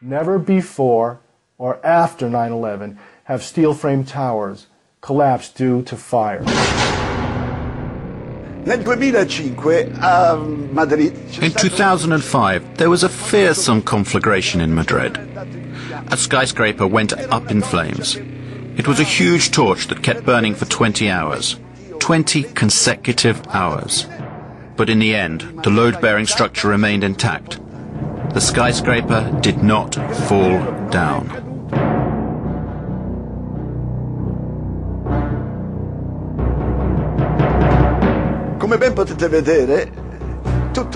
Never before or after 9/11 have steel frame towers collapsed due to fire. In 2005, there was a fearsome conflagration in Madrid. A skyscraper went up in flames. It was a huge torch that kept burning for 20 hours. 20 consecutive hours. But in the end, the load-bearing structure remained intact. The skyscraper did not fall down.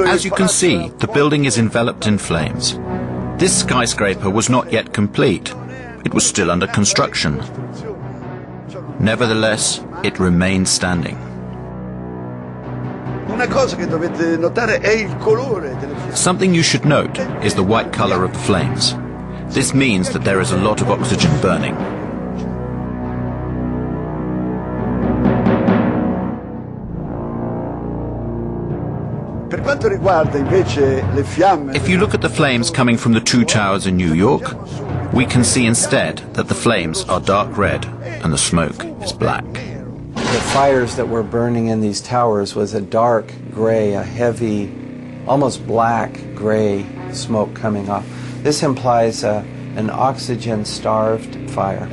As you can see, the building is enveloped in flames. This skyscraper was not yet complete. It was still under construction. Nevertheless, it remained standing. Something you should note is the white color of the flames. This means that there is a lot of oxygen burning. If you look at the flames coming from the two towers in New York, we can see instead that the flames are dark red and the smoke is black. The fires that were burning in these towers was a dark gray, a heavy, almost black gray smoke coming off. This implies an oxygen-starved fire.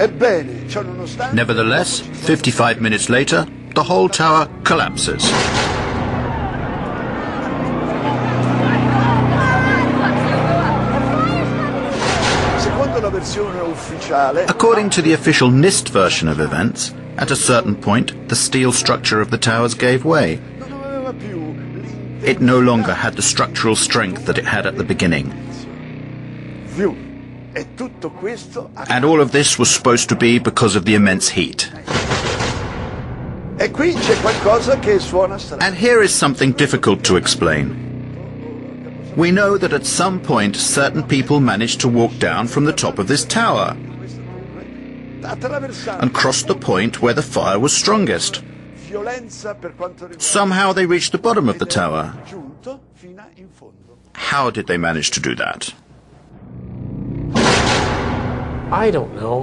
Nevertheless, 55 minutes later, the whole tower collapses. According to the official NIST version of events, at a certain point, the steel structure of the towers gave way. It no longer had the structural strength that it had at the beginning. And all of this was supposed to be because of the immense heat. And here is something difficult to explain. We know that at some point certain people managed to walk down from the top of this tower and cross the point where the fire was strongest. Somehow they reached the bottom of the tower. How did they manage to do that? I don't know.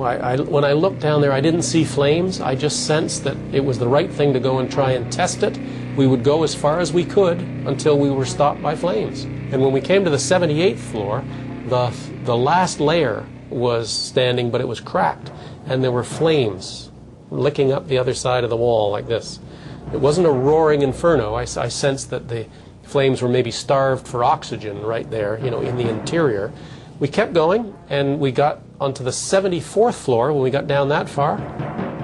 When I looked down there, I didn't see flames. I just sensed that it was the right thing to go and try and test it. We would go as far as we could until we were stopped by flames. And when we came to the 78th floor, the last layer was standing, but it was cracked. And there were flames licking up the other side of the wall like this. It wasn't a roaring inferno. I sensed that the flames were maybe starved for oxygen right there, you know, in the interior. We kept going, and we got onto the 74th floor. When we got down that far,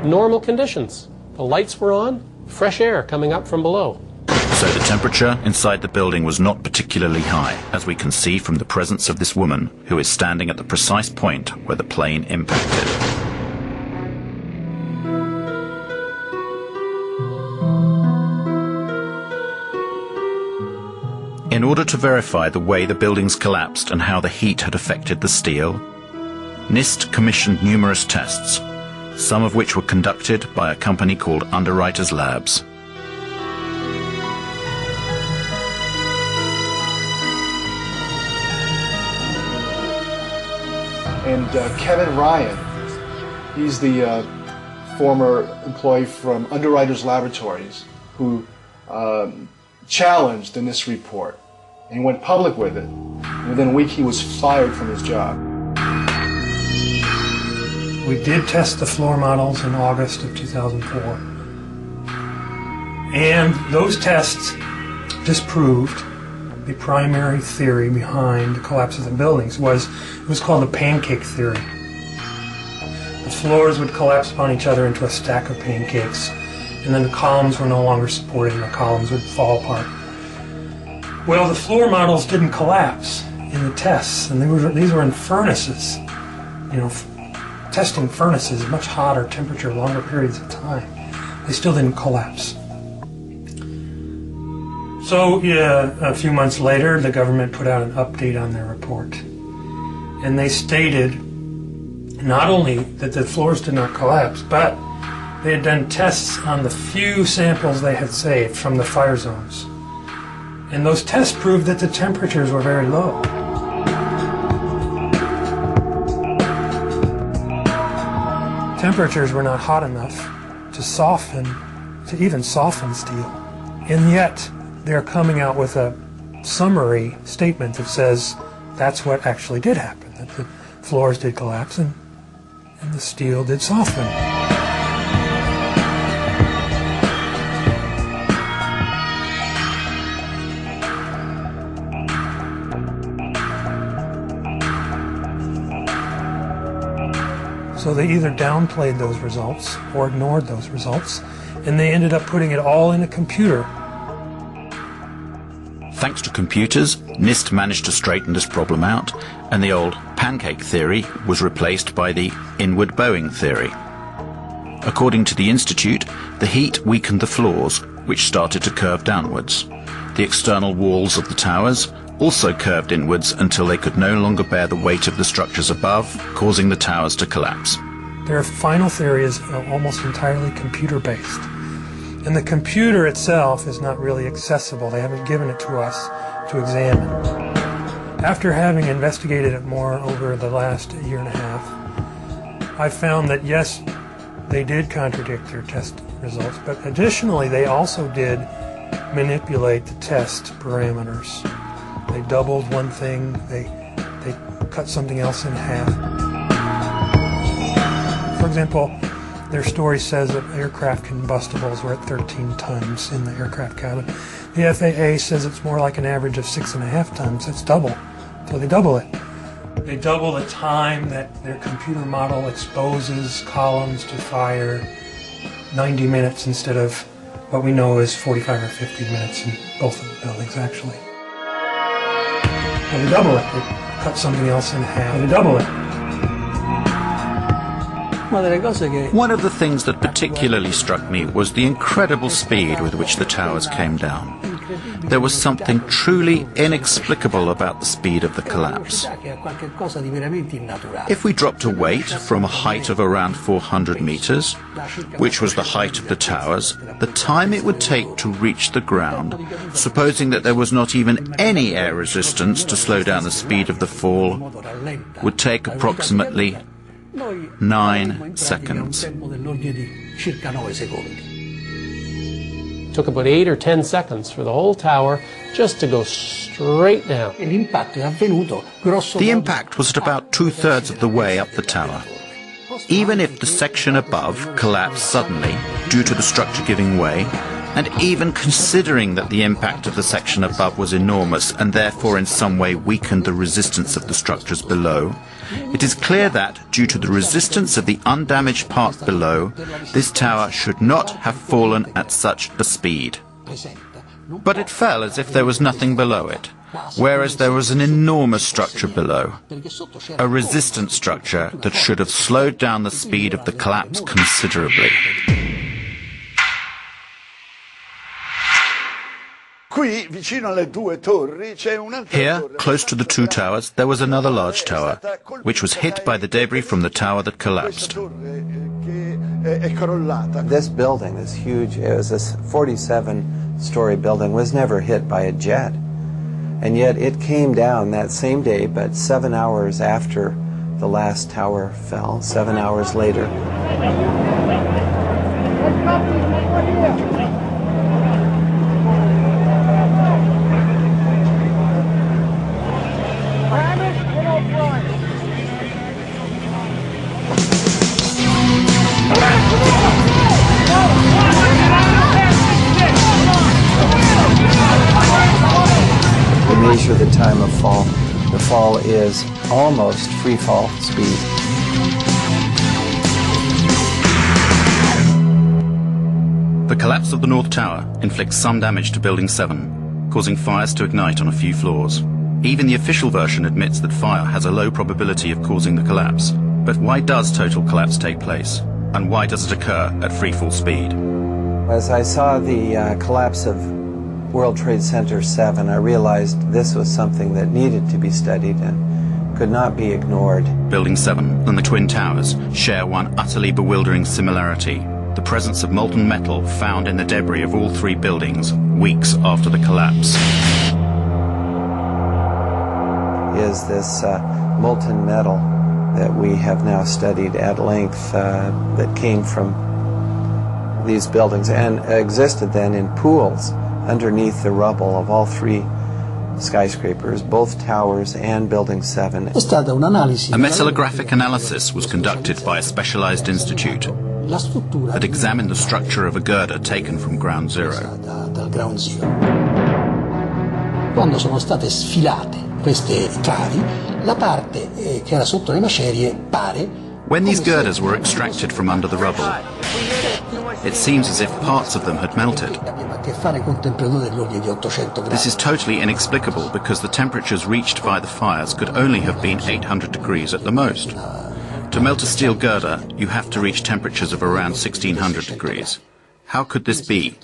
normal conditions. The lights were on, fresh air coming up from below. So the temperature inside the building was not particularly high, as we can see from the presence of this woman, who is standing at the precise point where the plane impacted. In order to verify the way the buildings collapsed and how the heat had affected the steel, NIST commissioned numerous tests, some of which were conducted by a company called Underwriters Labs. And Kevin Ryan, he's the former employee from Underwriters Laboratories who challenged the NIST report. And he went public with it. And within a week, he was fired from his job. We did test the floor models in August of 2004. And those tests disproved the primary theory behind the collapse of the buildings. It was called the pancake theory. The floors would collapse upon each other into a stack of pancakes, and then the columns were no longer supported and the columns would fall apart. Well, the floor models didn't collapse in the tests, and these were in furnaces. You know, testing furnaces, much hotter temperature, longer periods of time. They still didn't collapse. So, a few months later, the government put out an update on their report. And they stated not only that the floors did not collapse, but they had done tests on the few samples they had saved from the fire zones. And those tests proved that the temperatures were very low. temperatures were not hot enough to even soften steel. And yet, they're coming out with a summary statement that says that's what actually did happen, that the floors did collapse and the steel did soften. So they either downplayed those results or ignored those results, and they ended up putting it all in a computer. Thanks to computers, NIST managed to straighten this problem out, and the old pancake theory was replaced by the inward bowing theory. According to the Institute, the heat weakened the floors, which started to curve downwards. The external walls of the towers also curved inwards until they could no longer bear the weight of the structures above, causing the towers to collapse. Their final theory is almost entirely computer-based. And the computer itself is not really accessible. They haven't given it to us to examine. After having investigated it more over the last year and a half, I found that yes, they did contradict their test results, but additionally they also did manipulate the test parameters. They doubled one thing, they cut something else in half. For example, their story says that aircraft combustibles were at 13 tons in the aircraft cabin. The FAA says it's more like an average of 6.5 tons. It's double. So they double it. They double the time that their computer model exposes columns to fire, 90 minutes instead of what we know is 45 or 50 minutes in both of the buildings, actually. And they double it. They cut something else in half. And they double it. One of the things that particularly struck me was the incredible speed with which the towers came down. There was something truly inexplicable about the speed of the collapse. If we dropped a weight from a height of around 400 meters, which was the height of the towers, the time it would take to reach the ground, supposing that there was not even any air resistance to slow down the speed of the fall, would take approximately 9 seconds. It took about 8 or 10 seconds for the whole tower just to go straight down. The impact was at about 2/3 of the way up the tower. Even if the section above collapsed suddenly due to the structure giving way, and even considering that the impact of the section above was enormous and therefore in some way weakened the resistance of the structures below, it is clear that, due to the resistance of the undamaged part below, this tower should not have fallen at such a speed. But it fell as if there was nothing below it, whereas there was an enormous structure below, a resistant structure that should have slowed down the speed of the collapse considerably. Here, close to the two towers, there was another large tower, which was hit by the debris from the tower that collapsed. This building, this huge, it was a 47-story building, was never hit by a jet. And yet it came down that same day, but 7 hours after the last tower fell, 7 hours later. Measure the time of fall. The fall is almost free fall speed. The collapse of the North Tower inflicts some damage to Building 7, causing fires to ignite on a few floors. Even the official version admits that fire has a low probability of causing the collapse. But why does total collapse take place? And why does it occur at free fall speed? As I saw the collapse of World Trade Center 7, I realized this was something that needed to be studied and could not be ignored. Building 7 and the Twin Towers share one utterly bewildering similarity: the presence of molten metal found in the debris of all three buildings weeks after the collapse. Is this molten metal that we have now studied at length that came from these buildings and existed then in pools underneath the rubble of all three skyscrapers, both towers and Building 7. A metallographic analysis was conducted by a specialized institute that examined the structure of a girder taken from ground zero. Quando sono state sfilate queste travi, la parte che era sotto le macerie pare. When these girders were extracted from under the rubble, it seems as if parts of them had melted. This is totally inexplicable because the temperatures reached by the fires could only have been 800 degrees at the most. To melt a steel girder, you have to reach temperatures of around 1600 degrees. How could this be?